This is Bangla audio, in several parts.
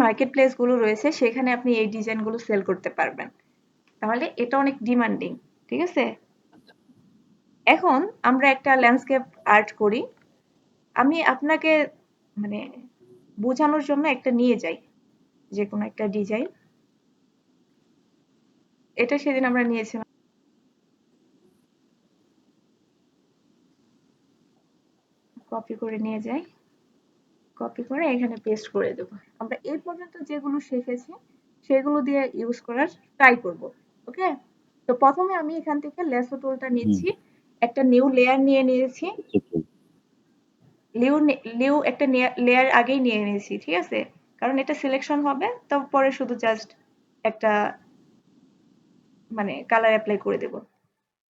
মার্কেট প্লেস গুলো রয়েছে সেখানে আপনি এই ডিজাইন গুলো সেল করতে পারবেন। তাহলে এটা অনেক ডিমান্ডিং, ঠিক আছে? এখন আমরা একটা ল্যান্ডস্কেপ আর্ট করি। আমি আপনাকে মানে বোঝানোর জন্য একটা নিয়ে যাই, যে কোনো একটা ডিজাইন। এটা সেদিন আমরা নিয়েছিলাম। কপি করে নিয়ে যাই, কপি করে এখানে পেস্ট করে দেব। আমরা এই পর্যন্ত যেগুলো শিখেছি সেগুলো দিয়ে ইউজ করার ট্রাই করব। ওকে? তো প্রথমে আমি এখান থেকে লেসো টুলটা হুম নিচ্ছি, একটা নিউ লেয়ার নিয়ে নিয়েছি। সেটাই। লিউ একটা লেয়ার আগেই নিয়ে নিয়েছি, ঠিক আছে? কারণ এটা সিলেকশন হবে, তারপরে শুধু জাস্ট একটা মানে কালার অ্যাপ্লাই করে দেব।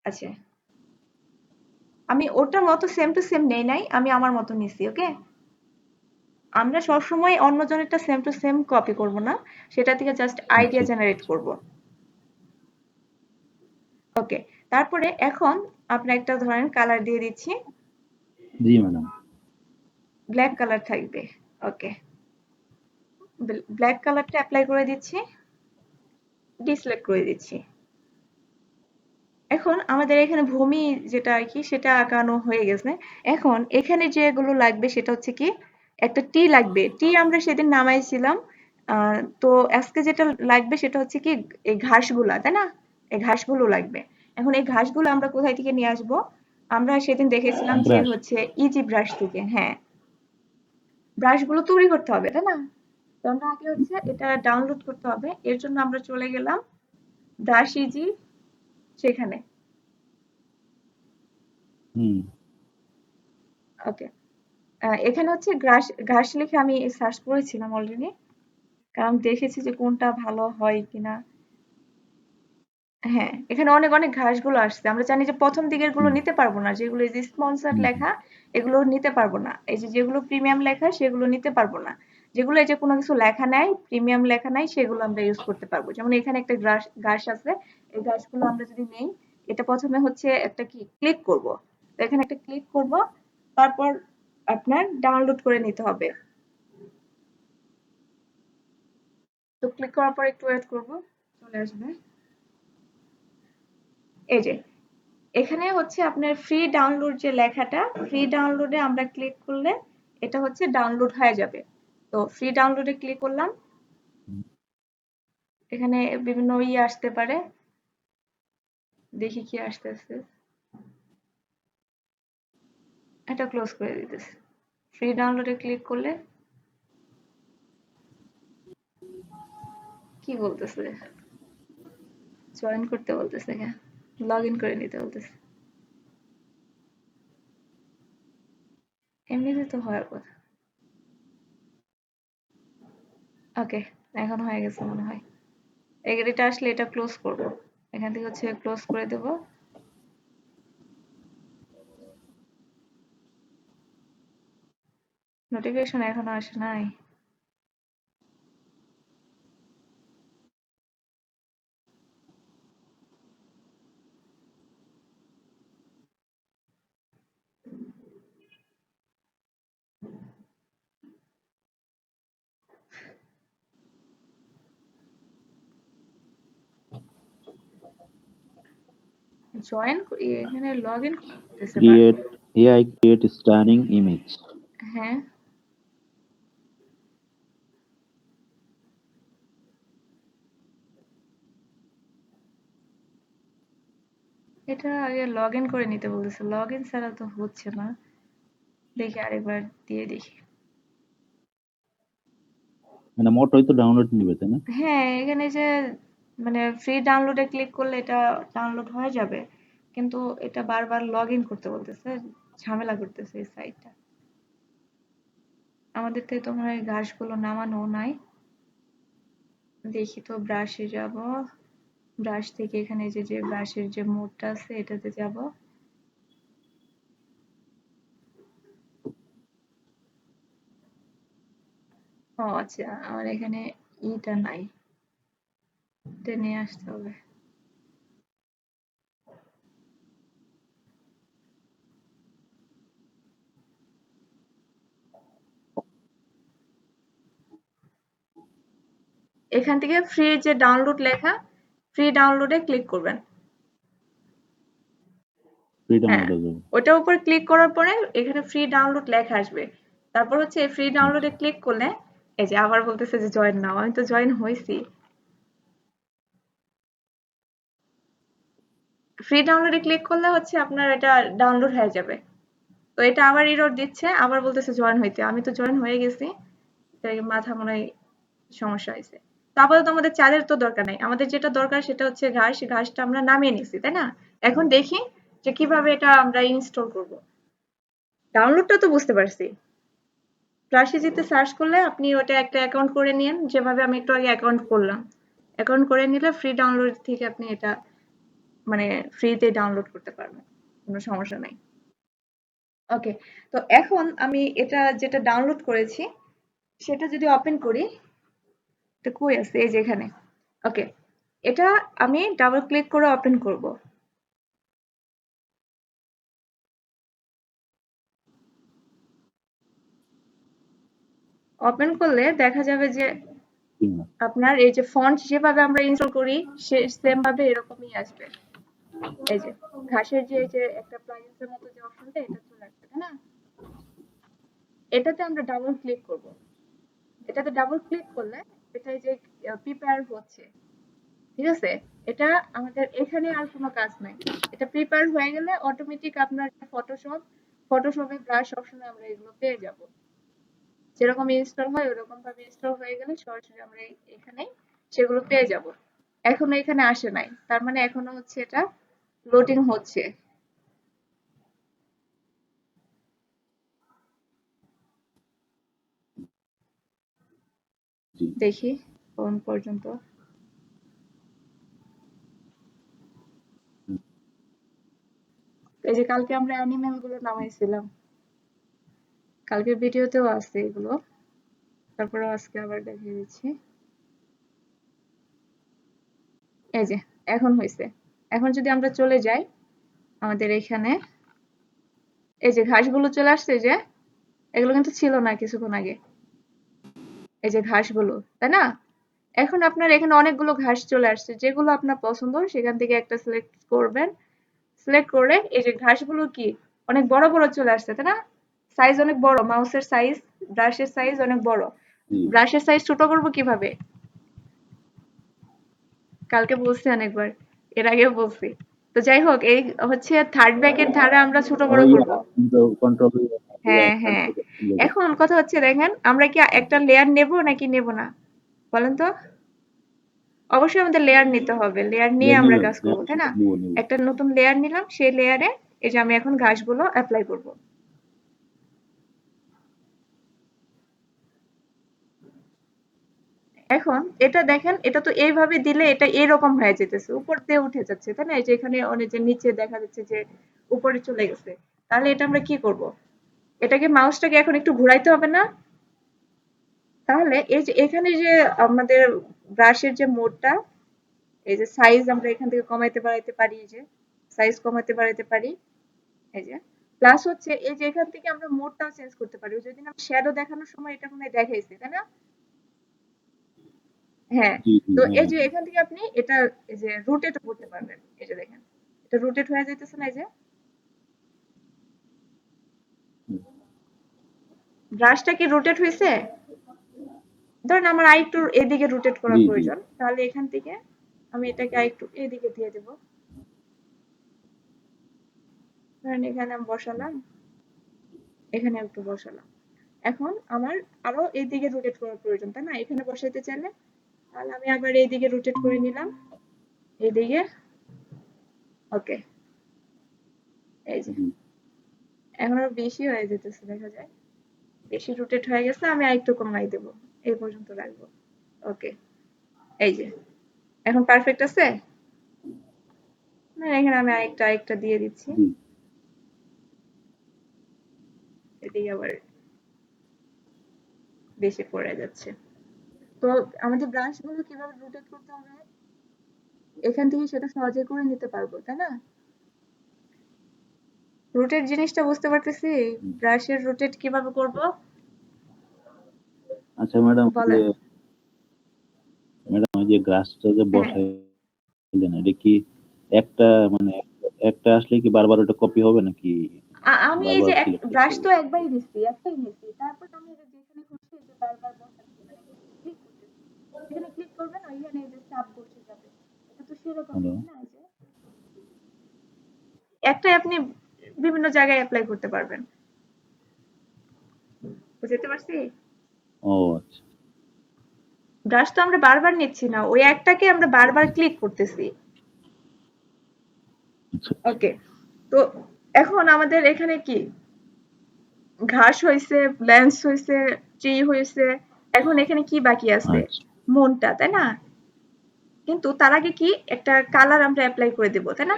আচ্ছা, আমি ওটার মতো সেম টু সেম নেই নাই, আমি আমার মতো নিছি। ওকে? আমরা সবসময় অন্যজনেরটা সেম টু সেম কপি করব না, সেটা থেকে জাস্ট আচ্ছা আইডিয়া জেনারেট করব। ওকে, তারপরে এখন আপনার একটা ধরেন কালার দিয়ে দিচ্ছি, জি ম্যাডাম। ব্ল্যাক কালার থাকবে। ওকে, ব্ল্যাক কালারটা অ্যাপ্লাই করে দিচ্ছি, ডিসলেক্ট করে দিচ্ছি। এখন আমাদের এখানে ভূমি যেটা আর কি সেটা আঁকানো হয়ে গেছে। এখন এখানে যেগুলো লাগবে সেটা হচ্ছে কি, একটা টি লাগবে। টি আমরা সেদিন নামাইছিলাম। তো আজকে যেটা লাগবে সেটা হচ্ছে কি, এই ঘাসগুলা, তাই না? এই ঘাসগুলো লাগবে। এখন এই ঘাসগুলো আমরা কোথায় থেকে নিয়ে আসবো? আমরা সেদিন দেখেছিলাম যে ব্রাশ। হচ্ছে ইজি ব্রাশ থেকে। হ্যাঁ, ব্রাশগুলো তৈরি করতে হবে, তাই না? তো আমরা আগে হচ্ছে এটা ডাউনলোড করতে হবে। এর জন্য আমরা চলে গেলাম ব্রাশ ইজি, সেখানে। হুম ওকে, এখানে হচ্ছে ঘাস লিখে আমি সার্চ করেছিলাম অলরেডি, কারণ দেখেছি যে কোনটা ভালো হয় কিনা। হ্যাঁ, এখানে অনেক অনেক ঘাসগুলো আসছে। আমরা জানি যে প্রথম দিকের গুলো হুম নিতে পারবো না, যেগুলো এই যে স্পন্সর হুম হুম। লেখা, এগুলো নিতে পারবো না। এই যে যেগুলো প্রিমিয়াম লেখা সেগুলো নিতে পারবো না। যেগুলো এই যে কোনো কিছু লেখা নাই, প্রিমিয়াম লেখা নাই, সেগুলো আমরা ইউজ করতে পারবো। যেমন এখানে একটা ঘাস আছে, এই ঘাসগুলো আমরা যদি নেই, এটা প্রথমে হচ্ছে একটা কি ক্লিক করব। তো এখানে একটা ক্লিক করব, তারপর আপনার ডাউনলোড করে নিতে হবে। তো ক্লিক করার পর একটু ওয়েট করব, চলে আসবে। এই যে এখানে হচ্ছে আপনার ফ্রি ডাউনলোড যে লেখাটা, ফ্রি ডাউনলোডে আমরা ক্লিক করলে এটা হচ্ছে ডাউনলোড হয়ে যাবে। তো ফ্রি ডাউনলোডে ক্লিক করলাম, হুম। এখানে বিভিন্ন আসতে পারে, দেখি কি আসতেছে। এটা ক্লোজ করে দিতেছে। ফ্রি ডাউনলোডে ক্লিক করলে কি বলতেছে, জয়েন করতে বলতেছে, হ্যাঁ লগ ইন করে নিতে বলতেছে। এমনিতে তো হওয়ার কথা। ওকে, এখন হয়ে গেছে মনে হয়। এটা আসলে এটা ক্লোজ করব, এখান থেকে হচ্ছে ক্লোজ করে দেব। নোটিফিকেশন এখনো আসে নাই। জয়েন এখানে লগ ইন করতেছে বা। Create AI create stunning image. হ্যাঁ, এটা আগে লগ ইন করে নিতে বলতেছে, লগ ইন ছাড়া তো হচ্ছে না। দেখি আরেকবার দিয়ে দেখি। মানে মোটই তো ডাউনলোড নিবে তাই না? হ্যাঁ, এখানে যে মানে ফ্রি ডাউনলোডে ক্লিক করলে এটা ডাউনলোড হয়ে যাবে, কিন্তু এটা বারবার লগ ইন করতে বলতেছে, ঝামেলা করতেছে এই সাইটটা। আমাদের থেকে তো মনে হয় ঘাসগুলো নামানো নাই। দেখি তো, ব্রাশে যাব, ব্রাশ থেকে এখানে যে যে ব্রাশের যে মোডটা আছে এটাতে যাব। ও আচ্ছা, আমার এখানে ইটা নাই, এটা নিয়ে আসতে হবে। এখান থেকে ফ্রি যে ডাউনলোড লেখা, ফ্রি ডাউনলোডে ক্লিক করবেন। ফ্রি হ্যাঁ, ডাউনলোড হয়ে যাবে। ওটার উপর ক্লিক করার পরে এখানে ফ্রি ডাউনলোড লেখা আসবে। তারপর হচ্ছে এই ফ্রি আচ্ছা। ডাউনলোডে ক্লিক করলে এই যে আবার বলতেছে যে জয়েন নাও। আমি তো জয়েন হয়েছি। ফ্রি ডাউনলোডে ক্লিক করলে হচ্ছে আপনার এটা ডাউনলোড হয়ে যাবে। তো এটা আবার এরর দিচ্ছে, আবার বলতেছে জয়েন হইতে। আমি তো জয়েন হয়ে গেছি। তাই মাথা মনে হয় সমস্যা হয়েছে। তো আপাতত আমাদের চালের তো দরকার নাই। আমাদের যেটা দরকার সেটা হচ্ছে ঘাস। ঘাসটা আমরা নামিয়ে নিছি, তাই না? এখন দেখি যে কিভাবে এটা আমরা ইনস্টল করব। ডাউনলোডটা তো বুঝতে পারছি। ফ্ল্যাশিজিতে সার্চ করলে আপনি ওটা একটা অ্যাকাউন্ট করে নিন, যেভাবে আমি একটু আগে অ্যাকাউন্ট করলাম। অ্যাকাউন্ট করে নিলে ফ্রি ডাউনলোড থেকে আপনি এটা মানে ফ্রিতে ডাউনলোড করতে পারবেন। কোনো সমস্যা নাই। ওকে। তো এখন আমি এটা যেটা ডাউনলোড করেছি সেটা যদি ওপেন করি, এটা কই আছে? এই যে এখানে। ওকে। এটা আমি ডাবল ক্লিক করে ওপেন করব। ওপেন করলে দেখা যাবে যে জি ম্যাম। আপনার এই যে ফন্ট যেভাবে আমরা ইনস্টল করি সে সেম ভাবে এরকমই আসবে। এই যে ঘাসের যে এই যে একটা প্লাগইনস এর মতো যে অপশনটা এটা চলে আসবে, তাই না? এটাতে আমরা ডাবল ক্লিক করব। এটাতে ডাবল ক্লিক করলে এটা এই যে প্রিপেয়ার হচ্ছে। ঠিক আছে? এটা আমাদের এখানে আর কোনো কাজ নাই। এটা প্রিপেয়ার হয়ে গেলে অটোমেটিক আপনার ফটোশপে ব্রাশ অপশনে আমরা এগুলো পেয়ে যাব। যেরকম ইনস্টল হয় ওরকম ভাবে ইনস্টল হয়ে গেলে সরাসরি আমরা এখানে সেগুলো পেয়ে যাব। এখনো এখানে আসে নাই। তার মানে এখনো হচ্ছে এটা লোডিং হচ্ছে। জি। দেখি কোন পর্যন্ত। হুম, এই যে কালকে আমরা অ্যানিমেল গুলো নামাইছিলাম। কালকের ভিডিওতেও আছে এগুলো। তারপরে আজকে আবার দেখিয়ে দিচ্ছি। এই যে এখন হয়েছে। এখন যদি আমরা চলে যাই আমাদের এখানে, এই যে ঘাসগুলো চলে আসছে যে, এগুলো কিন্তু ছিল না কিছুক্ষণ আগে। এই যে ঘাসগুলো, তাই না? এখন আপনার এখানে অনেকগুলো ঘাস চলে আসছে। যেগুলো আপনার পছন্দ সেখান থেকে একটা সিলেক্ট করবেন। সিলেক্ট করে এই যে ঘাসগুলো কি অনেক বড় বড় চলে আসছে, তাই না? সাইজ অনেক বড়, মাউসের সাইজ, ব্রাশের সাইজ অনেক বড়। জি। ব্রাশের সাইজ ছোট করব কিভাবে? কালকে বলছি অনেকবার, এর আগেও বলছি। তো যাই হোক, এই হচ্ছে থার্ড ব্যাকের ধারা আমরা ছোট বড় ওই করব। কন্ট্রোল হ্যাঁ হ্যাঁ। এখন কথা হচ্ছে দেখেন আমরা কি একটা লেয়ার নেব নাকি নেব না বলেন তো? অবশ্যই আমাদের লেয়ার নিতে হবে। লেয়ার নিয়ে আমরা নেবেন। কাজ করব, তাই না? নিব নিব। একটা নতুন লেয়ার নিলাম, সেই লেয়ারে এই যে আমি এখন ঘাসগুলো এপ্লাই করব। এখন এটা দেখেন, এটা তো এইভাবে দিলে এটা এরকম হয়ে যেতেছে, উপর দিয়ে উঠে যাচ্ছে, তাই না? এই যে এখানে অনেক যে নিচে দেখা যাচ্ছে যে উপরে চলে গেছে। তাহলে এটা আমরা কি করব? এটাকে মাউসটাকে এখন একটু ঘুরাইতে হবে না? তাহলে এই যে এখানে যে আমাদের ব্রাশের যে মোডটা, এই যে সাইজ আমরা এখান থেকে কমাইতে বাড়াইতে পারি, এই যে সাইজ কমাতে বাড়াইতে পারি, এই যে প্লাস হচ্ছে এই যে এখান থেকে আমরা মোডটাও চেঞ্জ করতে পারি। ওই যেদিন আমি শ্যাডো দেখানোর সময় এটা মনে হয় দেখাইছি, তাই না? হ্যাঁ। জি জি তো হ্যাঁ এই যে হ্যাঁ। এখান থেকে আপনি এটা এই যে রোটেট করতে পারবেন। এই যে দেখেন এটা রোটেট হয়ে যাইতেছে না? এই যে হুম, ব্রাশটা কি রোটেট হয়েছে? ধরেন আমার আরেকটু এদিকে রোটেট করা জি জি। প্রয়োজন, তাহলে এখান থেকে আমি এটাকে আরেকটু এদিকে দিয়ে দেবো। ধরেন এখানে আমি বসালাম, এখানে একটু বসালাম। এখন আমার আরো এইদিকে রোটেট করার প্রয়োজন, তাই না? এখানে বসাইতে চাইলে তাহলে আমি আবার এইদিকে রোটেট করে নিলাম, এইদিকে। ওকে। এই যে জি এখন আরো বেশি হয়ে যেতেছে, দেখা যায় বেশি রোটেট হয়ে গেছে। আমি আরেকটু কমাই দেবো, এই পর্যন্ত রাখবো। ওকে। এই যে এখন পারফেক্ট আছে। না, এখানে আমি আরেকটা দিয়ে দিচ্ছি। জি। এদিকে আবার বেশি পড়ে যাচ্ছে। তো আমাদের ব্রাশ গুলো কিভাবে রোটেট করতে হবে এখান থেকে সেটা সহজে করে নিতে পারবো, তাই না? রোটেট জিনিসটা বুঝতে পারতেছি। হুম। ব্রাশের রোটেট কিভাবে করব আচ্ছা ম্যাডাম, যে বলেন। ওই যে গ্রাসটা যে হ্যাঁ বসাইলেন এটা কি একটা মানে একটা আসলে কি বারবার ওটা কপি হবে নাকি আমি এই বারবার যে সিলেক্ট করতে ব্রাশ হবে? তো একবারই নিচ্ছি, একটাই নিচ্ছি, তারপর আমি এই যে যেখানে খুশি এই যে বারবার বসাচ্ছি, মানে ক্লিক করতেছি, যেখানে ক্লিক করবেন ওইখানে এই যে চাপ বসে যাবে। এটা তো সেরকমই হ্যালো? তাই না? এই যে একটাই আপনি বিভিন্ন জায়গায় অ্যাপ্লাই করতে পারবেন। বুঝতে পারছি? ও আচ্ছা। ব্রাশ তো আমরা বারবার নিচ্ছি না, ওই একটাকে আমরা বারবার ক্লিক করতেছি। আচ্ছা, আচ্ছা। ওকে, তো এখন আমাদের এখানে কি ঘাস হয়েছে, লেন্স হয়েছে, ট্রি হয়েছে, এখন এখানে কি বাকি আছে? আচ্ছা। মনটা, তাই না? কিন্তু তার আগে কি একটা কালার আমরা অ্যাপ্লাই করে দেব, তাই না?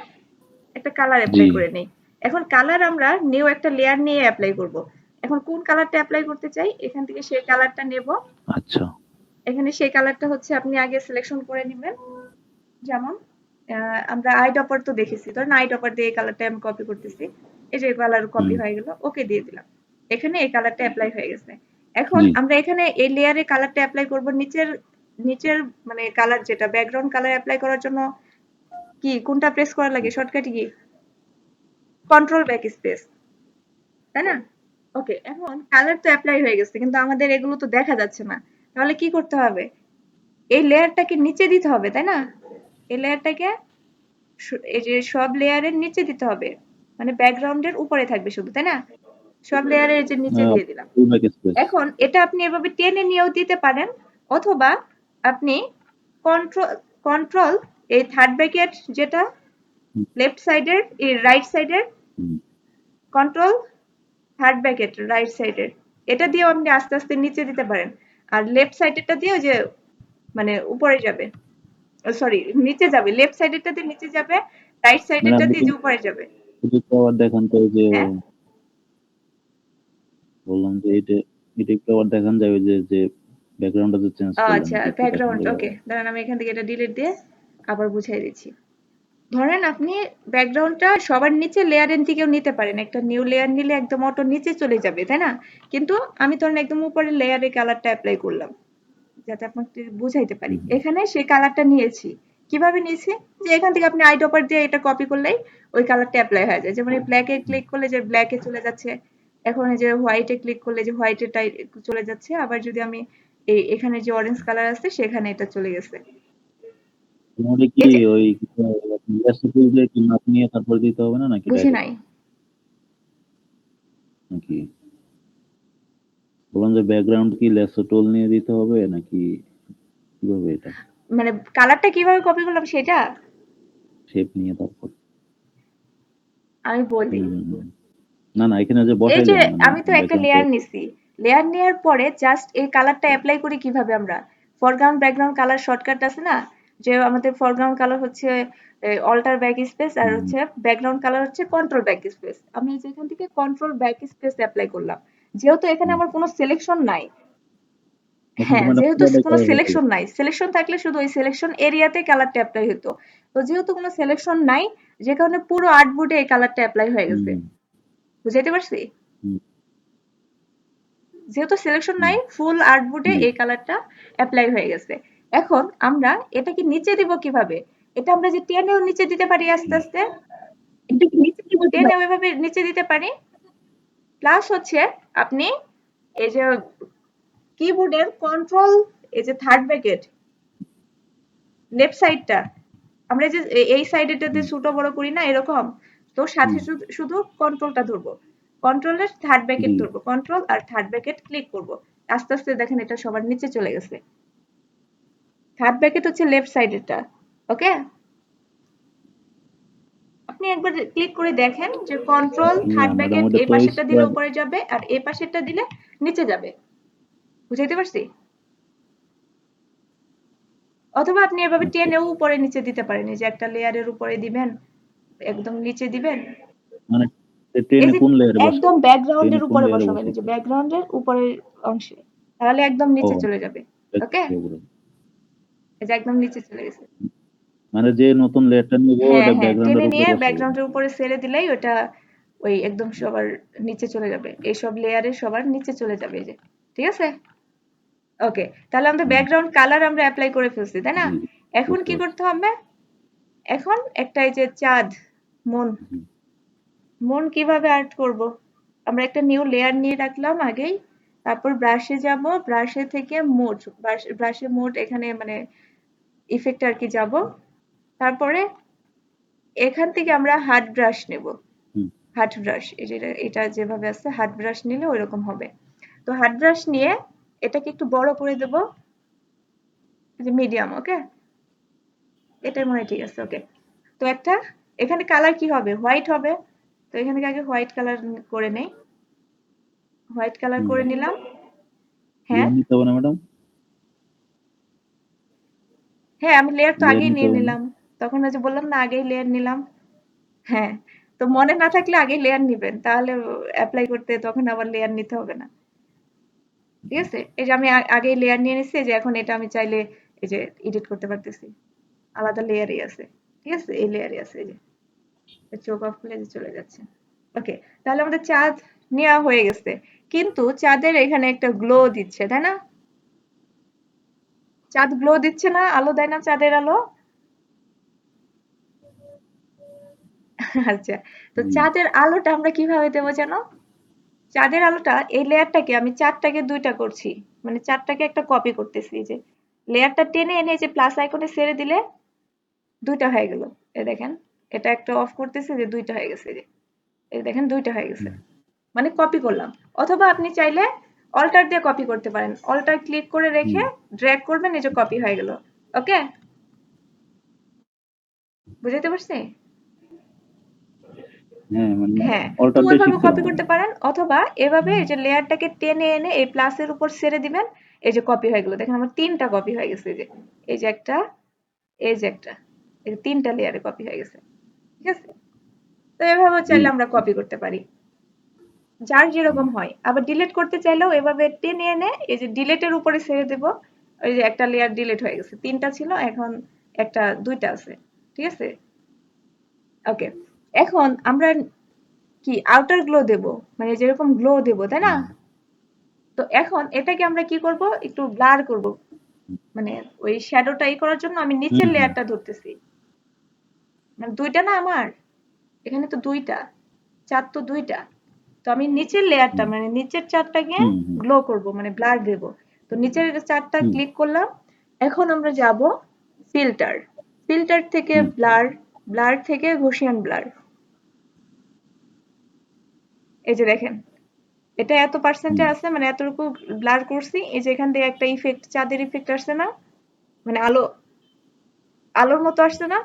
একটা কালার জি, অ্যাপ্লাই করে নেই। এখন কালার আমরা নিউ একটা লেয়ার নিয়ে অ্যাপ্লাই করব। এখন কোন কালারটা অ্যাপ্লাই করতে চাই, এখান থেকে সেই কালারটা নেব। আচ্ছা। এখানে সেই কালারটা হচ্ছে আপনি আগে সিলেকশন করে নেবেন। যেমন আমরা আই ডপার তো দেখেছি, ধরেন আই ডপার দিয়ে এই কালারটা আমি কপি করতেছি, এই যে কালার কপি হুম, হয়ে গেল, ওকে দিয়ে দিলাম। এখানে এই কালারটা অ্যাপ্লাই হয়ে গেছে। এখন জি। আমরা এখানে এই লেয়ারে কালারটা অ্যাপ্লাই করব নিচের, নিচের মানে কালার যেটা ব্যাকগ্রাউন্ড কালার অ্যাপ্লাই করার জন্য কি কোনটা প্রেস করা লাগে, shortcut key control back space, তাই না? ওকে, এখন কালার তো অ্যাপ্লাই হয়ে গেছে কিন্তু আমাদের এগুলো তো দেখা যাচ্ছে না, তাহলে কি করতে হবে? এই লেয়ারটাকে নিচে দিতে হবে, তাই না? এই লেয়ারটাকে এই যে সব লেয়ারের নিচে দিতে হবে, মানে ব্যাকগ্রাউন্ডের উপরে থাকবে শুধু, তাই না? সব লেয়ারের যে নিচে দিয়ে দিলাম। Full back space. এখন এটা আপনি এভাবে টেনে নিয়েও দিতে পারেন, অথবা আপনি কন্ট্রোল কন্ট্রোল এই থার্ড ব্র্যাকেট যেটা হুম, লেফট সাইডের এই রাইট সাইডের হুম। কন্ট্রোল থার্ড ব্র্যাকেট রাইট সাইডের, এটা দিয়েও আপনি আস্তে আস্তে নিচে দিতে পারেন। আর লেফট সাইডেরটা দিয়েও যে মানে উপরে যাবে, সরি নিচে যাবে, লেফট সাইডেরটা দিয়ে নিচে যাবে, রাইট সাইডেরটা ম্যাডাম দিয়ে যে উপরে যাবে। এটা একটু আবার দেখান তো ওই যে হ্যাঁ, বললাম যে এটা একটু আবার দেখান যাবে যে ব্যাকগ্রাউন্ডটা যে চেঞ্জ করলেন আচ্ছা এটা একটু দেখান ব্যাকগ্রাউন্ড, যাবে ওকে আবার। দাঁড়ান আমি এখান থেকে এটা ডিলিট দিয়ে আবার বুঝাই দিচ্ছি। ধরেন আপনি ব্যাকগ্রাউন্ডটা সবার নিচে লেয়ারের দিকেও নিতে পারেন, একটা নিউ লেয়ার নিলে একদম অটো নিচে চলে যাবে, তাই না? কিন্তু আমি ধরেন একদম উপরে লেয়ারে কালারটা অ্যাপ্লাই করলাম যাতে আপনাকে বুঝাইতে পারি। হুম, হুম, এখানে সেই কালারটা নিয়েছি, কিভাবে নিয়েছি, যে এখান থেকে আপনি আই ডপার দিয়ে এটা কপি করলেই ওই কালারটা অ্যাপ্লাই হয়ে যায়। যেমন এই ব্ল্যাকে হুম। ক্লিক করলে যে ব্ল্যাকে চলে যাচ্ছে, এখন এই যে হোয়াইটে ক্লিক করলে যে হোয়াইটে চলে যাচ্ছে, আবার যদি আমি এই এখানে যে অরেঞ্জ কালার আছে সেখানে এটা চলে গেছে। তোমাদের কি এই যে ওই লেয়ার টুল দিয়ে কি মাপ নিয়ে তারপর দিতে হবে না নাকি বুঝি ডাইরেক্ট? নাই। নাকি বললাম যে ব্যাকগ্রাউন্ড কি লেসো টুল নিয়ে দিতে হবে নাকি কিভাবে এটা মানে কালারটা কিভাবে কপি করলাম সেটা শেপ নিয়ে তারপর? আমি বলি। হুম, হুম, হুম। না না এখানে যে এই যে বসাইলেন মানে আমি তো একটা ব্যাকগ্রাউন্ডটা। লেয়ার নিছি, লেয়ার নেওয়ার পরে জাস্ট এই কালারটা অ্যাপ্লাই করি কিভাবে আমরা, ফরগ্রাউন্ড ব্যাকগ্রাউন্ড কালার শর্টকাট আছে না, যে আমাদের ফরগ্রাউন্ড কালার হচ্ছে অল্টার ব্যাক স্পেস, আর হুম, হচ্ছে ব্যাকগ্রাউন্ড কালার হচ্ছে কন্ট্রোল ব্যাক স্পেস। আমি যেখান থেকে কন্ট্রোল ব্যাক স্পেস অ্যাপ্লাই করলাম, যেহেতু এখানে হুম। আমার কোনো সিলেকশন নাই। এখন তো হ্যাঁ, মানে যেহেতু পুরোটাই কোনো কভার হয়ে সিলেকশন গেছে। নাই, সিলেকশন থাকলে শুধু ওই সিলেকশন এরিয়াতে কালারটা অ্যাপ্লাই হতো। তো যেহেতু কোনো সিলেকশন নাই, যে কারণে পুরো আর্টবোর্ডে এই কালারটা অ্যাপ্লাই হয়ে গেছে। হুম, বুঝাইতে পারছি? হুম, যেহেতু সিলেকশন হুম। নাই, ফুল আর্টবোর্ডে জি। এই কালারটা অ্যাপ্লাই হয়ে গেছে। এখন আমরা এটাকে নিচে দিব কিভাবে? এটা আমরা যে টেনেও নিচে দিতে পারি আস্তে হুম। আস্তে, টেনেও এভাবে নিচে দিতে পারি। প্লাস হচ্ছে আপনি এই যে কিবোর্ডের কন্ট্রোল, এই যে থার্ড ব্র্যাকেট লেফট সাইডটা, আমরা যে এই সাইডেটাতে হুম, ছোট বড় করি না এরকম, তো সাথে হুম। শুধু শুধু কন্ট্রোলটা ধরবো, কন্ট্রোলের থার্ড ব্র্যাকেট জি। ধরবো, কন্ট্রোল আর থার্ড ব্র্যাকেট ক্লিক করব, আস্তে আস্তে দেখেন এটা সবার নিচে চলে গেছে। থার্ড ব্র্যাকেট হচ্ছে লেফট সাইডেরটা। ওকে, আপনি একবার ক্লিক করে দেখেন যে কন্ট্রোল না থার্ড ম্যাডাম ব্র্যাকেট ওটা এই তো পাশেরটা দিলে স্কোয়ার। উপরে যাবে আর এই পাশেরটা দিলে নিচে যাবে। বুঝাইতে পারছি? অথবা আপনি এভাবে আচ্ছা, টেনেও আচ্ছা। উপরে নিচে দিতে পারেন, এই যে একটা লেয়ারের উপরে দিবেন, একদম নিচে দিবেন, মানে এই ট্রেনে যে কোন লেয়ারে একদম বসাবো? ট্রেনে ব্যাকগ্রাউন্ডের কোন উপরে লেয়ারে বসাবেন, এই যে বসাবো? ব্যাকগ্রাউন্ডের উপরের অংশে, তাহলে একদম ও নিচে চলে যাবে। ওকে, দেখতে হবে। এই যে একদম নিচে চলে গেছে। মানে যে নতুন লেয়ারটা নিব হ্যাঁ ওটা হ্যাঁ, টেনে ব্যাকগ্রাউন্ডের উপরে নিয়ে বসাবো। ব্যাকগ্রাউন্ডের উপরে ছেড়ে দিলেই ওটা ওই একদম সবার নিচে চলে যাবে, এইসব লেয়ারের সবার নিচে চলে যাবে, এই যে ঠিক আছে। ওকে, তাহলে আমাদের হুম, ব্যাকগ্রাউন্ড কালার আমরা অ্যাপ্লাই করে ফেলছি, তাই না? জি, এখন বুঝতে কি পারছি। করতে হবে? এখন একটা এই যে চাঁদ, মন, হুম, মন কিভাবে আর্ট করব? আমরা একটা নিউ লেয়ার নিয়ে রাখলাম আগেই। তারপর ব্রাশে যাব, ব্রাশে থেকে মোড, ব্রাশে মোড এখানে মানে ইফেক্ট আর কি যাব। তারপরে এখান থেকে আমরা হাত ব্রাশ নেব। হুম, হাত ব্রাশ, এই যে এটা যেভাবে আছে হাত ব্রাশ নিলে ওইরকম হবে। তো হাত ব্রাশ নিয়ে এটাকে একটু বড় করে দেব, এই যে মিডিয়াম, ওকে? এটাই মনে হয় ঠিক আছে, ওকে। তো একটা এখানে কালার কি হবে? হোয়াইট হবে। তো এখানে আগে হোয়াইট কালার করে নেই। হোয়াইট কালার হুম। করে নিলাম। হ্যাঁ, লেয়ার নিতে হবে না ম্যাডাম? হ্যাঁ, আমি লেয়ার তো লেয়ার আগেই নিতে নিয়ে হবে না? নিলাম। তখন ওই যে বললাম না আগেই লেয়ার নিলাম। হ্যাঁ, তো মনে না থাকলে আগেই লেয়ার নিবেন। তাহলে এপ্লাই করতে তখন আবার লেয়ার নিতে হবে না। ঠিক আছে? এই যে আমি আগেই লেয়ার নিয়ে নিছি, এই যে এখন এটা আমি চাইলে এই যে এডিট করতে পারতেছি। আলাদা লেয়ারই আছে। ঠিক আছে? এই লেয়ারই আছে এই যে। চোখ অফ করলে যে চলে যাচ্ছে। ওকে, তাহলে আমাদের চাঁদ নেওয়া হয়ে গেছে। কিন্তু চাঁদের এখানে একটা গ্লো দিচ্ছে, তাই না? চাঁদ গ্লো দিচ্ছে না? আলো দেয় না চাঁদের আলো? আচ্ছা, তো জি। চাঁদের আলোটা আমরা কিভাবে দেবো জানো? চাঁদের আলোটা এই লেয়ারটাকে আমি চারটাকে দুইটা করছি, মানে চারটাকে একটা কপি করতেছি। এই যে লেয়ারটা টেনে এনে যে প্লাস আইকনে ছেড়ে দিলে দুইটা হয়ে গেল। এই দেখেন, এটা একটা অফ করতেছি, যে দুইটা হয়ে গেছে। এই যে এই দেখেন দুইটা হয়ে গেছে, হুম, মানে কপি করলাম। অথবা আপনি চাইলে অল্টার দিয়ে কপি করতে পারেন, অল্টার ক্লিক করে রেখে হুম। ড্র্যাগ করবেন, এই যে কপি হয়ে গেল। ওকে, বুঝাইতে পারছি? হ্যাঁ, মানে হ্যাঁ, তো অল্টার দিয়ে ওইভাবে শিখতে কপি হবে। করতে পারেন, অথবা এভাবে এই যে লেয়ারটাকে টেনে এনে এই প্লাসের উপর ছেড়ে দিবেন। এই যে কপি হয়ে গেল, দেখেন আমার তিনটা কপি হয়ে গেছে। এই যে এই যে একটা, এই যে একটা, এই যে তিনটা লেয়ারে কপি হয়ে গেছে। ঠিক আছে? তো এভাবে জি। চাইলে আমরা কপি করতে পারি, যার যেরকম হয়। আবার ডিলিট করতে চাইলেও এভাবে টেনে এনে এই যে ডিলিটের উপরে ছেড়ে দেব। ওই যে একটা লেয়ার ডিলিট হয়ে গেছে, তিনটা ছিল এখন একটা, দুইটা আছে। ঠিক আছে? ওকে, এখন আমরা কি আউটার গ্লো দেব, মানে যেরকম গ্লো দেব, তাই না? হুম, তো এখন এটাকে আমরা কি করব, একটু ব্লার করব। মানে ওই শ্যাডোটা ই করার জন্য আমি হুম, নিচের হুম, লেয়ারটা ধরতেছি। মানে দুইটা না আমার, এখানে তো দুইটা, চার তো দুইটা। তো আমি নিচের লেয়ারটা হুম, মানে নিচের চারটাকে হুম, হুম, গ্লো করব, মানে ব্লার দেব। তো নিচের চারটা হুম, ক্লিক করলাম। এখন আমরা যাব ফিল্টার, ফিল্টার থেকে হুম, ব্লার, ব্লার থেকে গসিয়ান ব্লার। এই যে দেখেন, এটা এত পার্সেন্টে হুম, আছে, মানে এতটুকু ব্লার করছি। এই যে এখান থেকে একটা ইফেক্ট, চাঁদের ইফেক্ট আসছে না? মানে আলো, আলোর মতো আসছে না?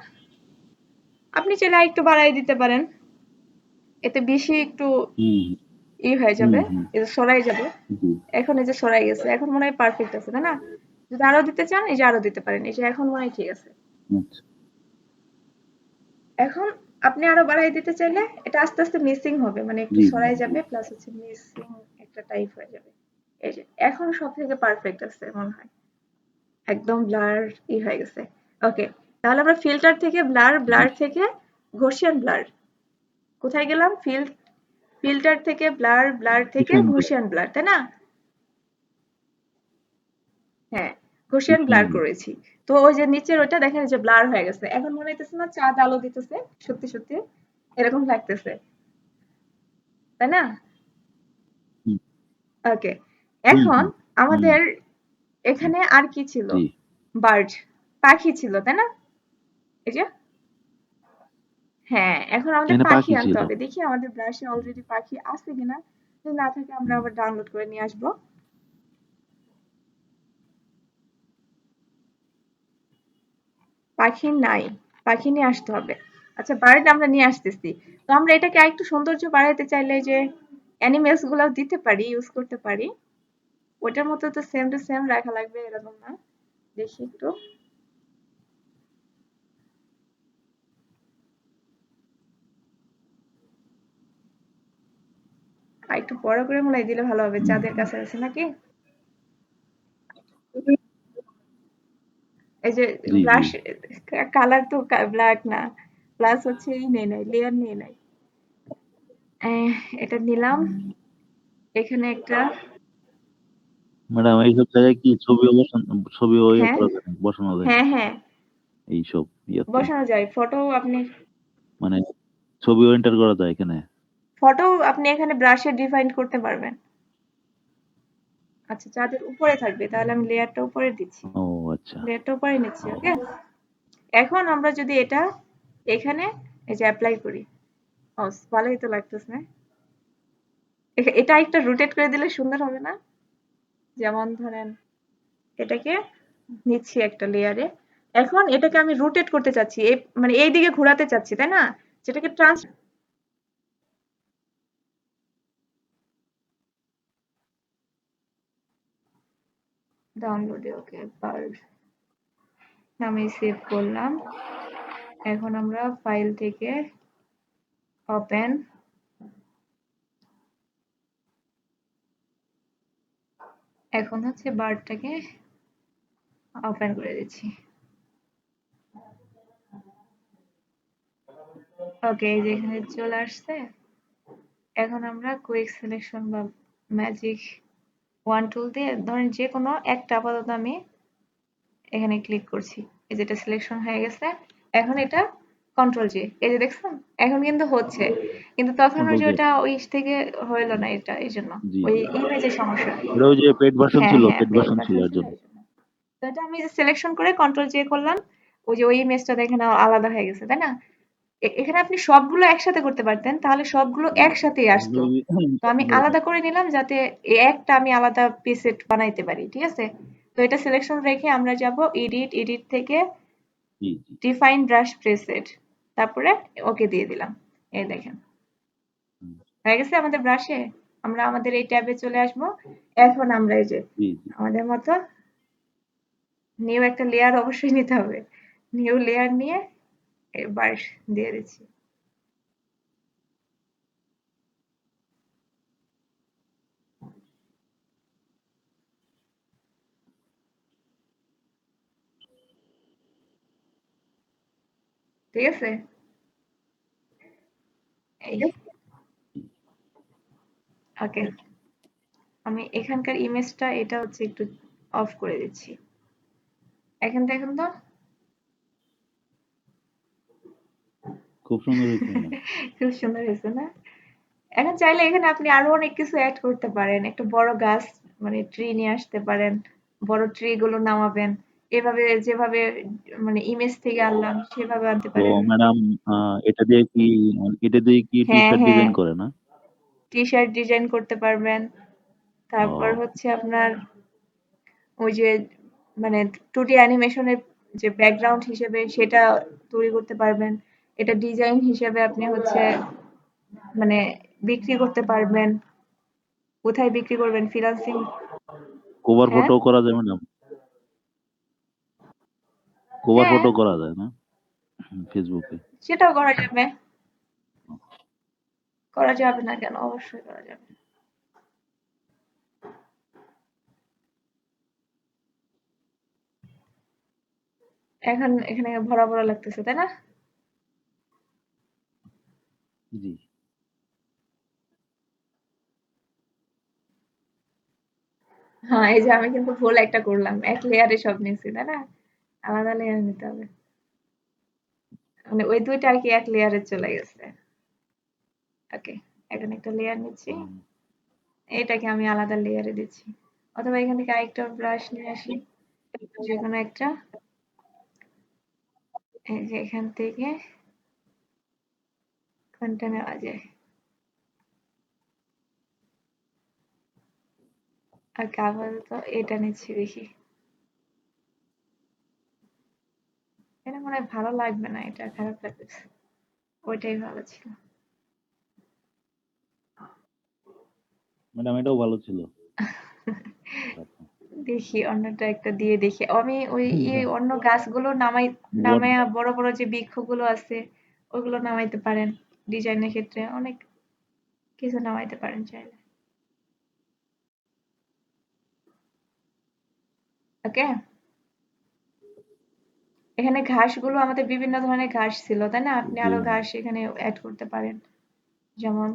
আপনি চাইলে আরেকটু বাড়াই দিতে পারেন, এতে বেশি একটু হুম, হয়ে হুম, যাবে, হুম, এই যে সরাই যাবে। জি। এখন এই যে সরাই গেছে, এখন মনে হয় পারফেক্ট আছে, তাই না? যদি আরো দিতে চান এই যে আরো দিতে পারেন, এই যে এখন মনে হয় ঠিক আছে। আচ্ছা। এখন আপনি আরো বাড়াই দিতে চাইলে এটা আস্তে আস্তে মিসিং হবে, মানে একটু জি, জি, সরাই যাবে, প্লাস হচ্ছে মিসিং একটা টাইপ হয়ে যাবে। এই যে এখন সব থেকে পারফেক্ট আছে মনে হয়, একদম ব্লার হয়ে গেছে। ওকে, তাহলে আমরা ফিল্টার থেকে ব্লার, জি। ব্লার থেকে গসিয়ান ব্লার, কোথায় গেলাম? ফিল্টার থেকে ব্লার, ব্লার থেকে কুশন ব্লার, গসিয়ান ব্লার, তাই না? হ্যাঁ, গসিয়ান কুশন ব্লার ব্লার। করেছি। তো ওই যে নিচের ওইটা দেখেন যে ব্লার হয়ে গেছে। এখন মনে হইতেছে না চাঁদ আলো দিতেছে? সত্যি, সত্যি এরকম লাগতেছে। তাই না? হুম, ওকে। হুম, এখন হুম, হুম, আমাদের এখানে আর কি ছিল? জি। বার্ড, পাখি ছিল, তাই না? এই যে হ্যাঁ, এখন আমাদের এখানে পাখি পাখি আনতে ছিল। হবে। দেখি আমাদের ব্রাশে অলরেডি পাখি আছে কিনা। যদি না থাকে আমরা হুম, আবার ডাউনলোড করে নিয়ে আসবো। পাখি নাই, পাখি নিয়ে আসতে হবে। আচ্ছা, বার্ড আমরা নিয়ে আসতেছি। তো আমরা এটাকে আরেকটু সৌন্দর্য বাড়াইতে চাইলে যে অ্যানিমেলস গুলাও দিতে পারি, ইউজ করতে পারি। ওটার মতো তো সেম টু সেম রাখা লাগবে এরকম না। দেখি একটু, আর একটু বড় করে মনে হয় দিলে ভালো হবে, চাঁদের কাছাকাছি নাকি? এই যে জি, জি। ব্রাশ কালার তো ব্ল্যাক না, প্লাস হচ্ছে এই নেই নাই, লেয়ার নেই নাই। এটা নিলাম, এখানে একটা ম্যাডাম এইসব জায়গায় কি ছবিও ইয়ে হ্যাঁ করা যায় নাকি? বসানো যায় হ্যাঁ নাকি হ্যাঁ এইসব ইয়েতে? বসানো যায় ফটো আপনি মানে ছবিও এন্টার করা যায় এখানে? এখানে ব্রাশে ডিফাইন করতে পারবেন। আচ্ছা চাঁদের উপরে থাকবে, তাহলে আমি লেয়ারটা উপরে দিচ্ছি, ও আচ্ছা। লেয়ারটা উপরে নিচ্ছি। ও ওকে, এখন আমরা যদি এটা এখানে এই যে অ্যাপ্লাই করি, ও ভালোই তো লাগতেছে না? এটা একটা রোটেট করে দিলে সুন্দর হবে না? যেমন ধরেন এটাকে নিচ্ছি একটা লেয়ারে, এখন এটাকে আমি রোটেট করতে চাচ্ছি, মানে এই দিকে ঘোরাতে চাচ্ছি, তাই না? যেটাকে ডাউনলোডে, ওকে, বার্ড আমি সেভ করলাম। এখন আমরা ফাইল থেকে ওপেন, এখন হচ্ছে বার্ডটাকে ওপেন করে দিচ্ছি। ওকে, এই যে এখানে চলে আসছে। এখন আমরা কুইক সিলেকশন বা ম্যাজিক ওয়ান টুল দিয়ে ধরেন যে কোনো একটা আপাতত আমি এখানে ক্লিক করছি, এই যেটা সিলেকশন হয়ে গেছে। এখন এটা কন্ট্রোল জি, এই যে দেখছেন এখন কিন্তু হচ্ছে, কিন্তু তখন ওই কন্ট্রোল যে জেড। ওটা ওই থেকে হইলো না, এটা এই জন্য জি ওই জি। ইমেজের সমস্যা। এটা ওই যে পেড ভার্সন হ্যাঁ ছিল, হ্যাঁ পেড পেজ ভার্সন ছিল ভার্সন এর ছিল জন্য। এই জন্য। তো এটা আমি সিলেকশন করে কন্ট্রোল জে করলাম, ওই যে ওই ইমেজটা দেখেন আলাদা হয়ে গেছে, তাই না? এখানে আপনি সবগুলো একসাথে করতে পারতেন, তাহলে সবগুলো জি। একসাথেই আসতো। তো আমি আলাদা করে নিলাম যাতে একটা আমি আলাদা প্রিসেট বানাইতে পারি, ঠিক আছে? তো এটা সিলেকশন রেখে আমরা যাব এডিট, এডিট থেকে জি জি। ডিফাইন ব্রাশ প্রিসেট, তারপরে ওকে দিয়ে দিলাম। এই দেখেন হুম, হয়ে গেছে আমাদের ব্রাশে। আমরা আমাদের এই ট্যাবে চলে আসবো। এখন আমরা এই যে জি জি। আমাদের মতো নিউ একটা লেয়ার অবশ্যই নিতে হবে। নিউ লেয়ার নিয়ে ব্রাশ দিয়ে দিচ্ছি। ঠিক আছে, এই ওকে। আমি এখানকার ইমেজটা এটা হচ্ছে একটু অফ করে দিচ্ছি। এখন দেখুন তো খুব সুন্দর হয়েছে ম্যাডাম। খুব সুন্দর হয়েছে না? এখন চাইলে এখানে আপনি আরো অনেক কিছু অ্যাড করতে পারেন, একটা বড় গাছ মানে ট্রি নিয়ে আসতে পারেন, বড় ট্রি গুলো নামাবেন, এভাবে যেভাবে মানে ইমেজ থেকে আনলাম সেভাবে আনতে তো পারেন। ম্যাডাম এটা দিয়ে কি টি হ্যাঁ শার্ট হ্যাঁ, ডিজাইন করে না? টি শার্ট ডিজাইন করতে পারবেন। তারপর ও হচ্ছে আপনার ওই যে মানে 2D অ্যানিমেশনের যে ব্যাকগ্রাউন্ড হিসেবে সেটা তৈরি করতে পারবেন। এটা ডিজাইন হিসেবে আপনি হচ্ছে মানে বিক্রি করতে পারবেন। কোথায় বিক্রি করবেন? ফ্রিল্যান্সিং। কভার হ্যাঁ ফটো করা যায় ম্যাডাম? কভার হ্যাঁ, ফটো করা যায় না ফেসবুকে? সেটাও করা যাবে। করা যাবে না কেন? অবশ্যই করা যাবে। এখন এখানে ভরা ভরা লাগতেছে, তাই না? জি। হ্যাঁ, এই যে আমি কিন্তু ভুল একটা করলাম, এক লেয়ারে সব নিচ্ছি, তাই না? আলাদা লেয়ার নিতে হবে, মানে ওই দুইটা আর কি এক লেয়ারে চলে গেছে। ওকে, এখন একটা লেয়ার নিচ্ছি, হুম, এটাকে আমি আলাদা লেয়ারে দিচ্ছি। অথবা এখান থেকে আরেকটা ব্রাশ নিয়ে আসি, যে কোনো একটা, এই যে এখান থেকে কোনটা নেওয়া যায়। আর আপাতত এটা নিচ্ছি দেখি, এটা মনে হয় ভালো লাগবে না, এটা খারাপ লাগতেছে, ওইটাই ভালো ছিল। ম্যাডাম এটাও ভালো ছিল। আচ্ছা। দেখি অন্যটা একটা দিয়ে দেখি, আমি ওই অন্য গাছগুলো বট নামাইয়া বড় বড় যে বৃক্ষগুলো আছে ওগুলো নামাইতে পারেন, ডিজাইনের ক্ষেত্রে অনেক কিছু নামাইতে পারেন চাইলে। ওকে, এখানে ঘাসগুলো আমাদের বিভিন্ন ধরনের ঘাস ছিল, তাই না? আপনি জি আরো ম্যাডাম। ঘাস এখানে অ্যাড করতে পারেন, যেমন